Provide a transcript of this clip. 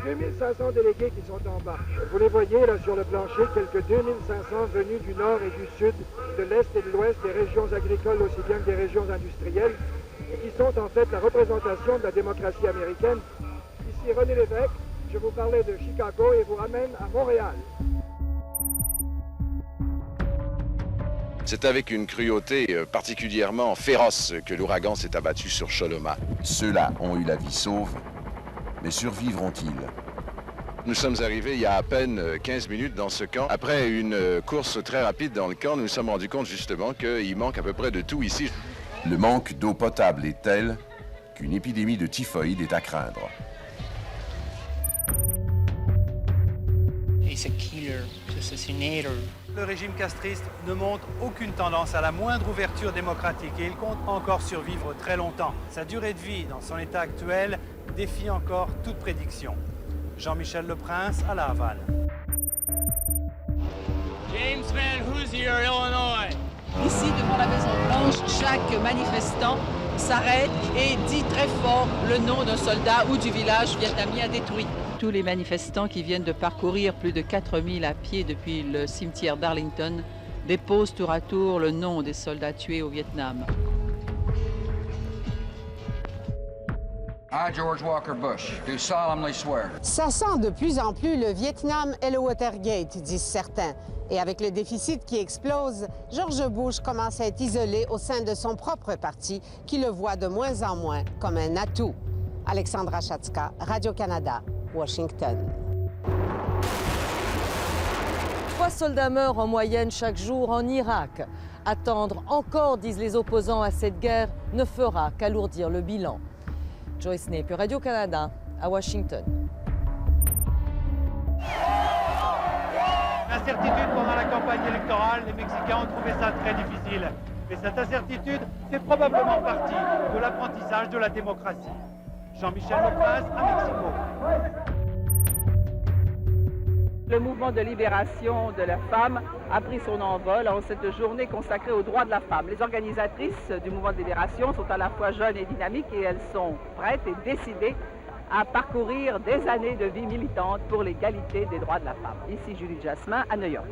les 2500 délégués qui sont en bas. Vous les voyez là sur le plancher, quelques 2500 venus du nord et du sud, de l'est et de l'ouest, des régions agricoles aussi bien que des régions industrielles, et qui sont en fait la représentation de la démocratie américaine. Ici René Lévesque, je vous parlais de Chicago et vous ramène à Montréal. C'est avec une cruauté particulièrement féroce que l'ouragan s'est abattu sur Choloma. Ceux-là ont eu la vie sauve, mais survivront-ils? Nous sommes arrivés il y a à peine 15 minutes dans ce camp. Après une course très rapide dans le camp, nous nous sommes rendus compte justement qu'il manque à peu près de tout ici. Le manque d'eau potable est tel qu'une épidémie de typhoïde est à craindre. He's a killer, assassinator. Le régime castriste ne montre aucune tendance à la moindre ouverture démocratique et il compte encore survivre très longtemps. Sa durée de vie dans son état actuel défie encore toute prédiction. Jean-Michel Leprince à La Havane. James Van Hoosier, Illinois. Ici, devant la Maison-Blanche, chaque manifestant s'arrête et dit très fort le nom d'un soldat ou du village vietnamien détruit. Tous les manifestants qui viennent de parcourir plus de 4000 à pied depuis le cimetière d'Arlington déposent tour à tour le nom des soldats tués au Vietnam. I, George Walker Bush, do solemnly swear. Ça sent de plus en plus le Vietnam et le Watergate, disent certains. Et avec le déficit qui explose, George Bush commence à être isolé au sein de son propre parti, qui le voit de moins en moins comme un atout. Alexandra Chatska, Radio-Canada, Washington. 3 soldats meurent en moyenne chaque jour en Irak. Attendre encore, disent les opposants à cette guerre, ne fera qu'alourdir le bilan. Joyce Napier, Radio-Canada, à Washington. Incertitude pendant la campagne électorale, les Mexicains ont trouvé ça très difficile. Mais cette incertitude fait probablement partie de l'apprentissage de la démocratie. Jean-Michel Leprince à Mexico. Le mouvement de libération de la femme a pris son envol en cette journée consacrée aux droits de la femme. Les organisatrices du mouvement de libération sont à la fois jeunes et dynamiques et elles sont prêtes et décidées à parcourir des années de vie militante pour l'égalité des droits de la femme. Ici Julie Jasmin à New York.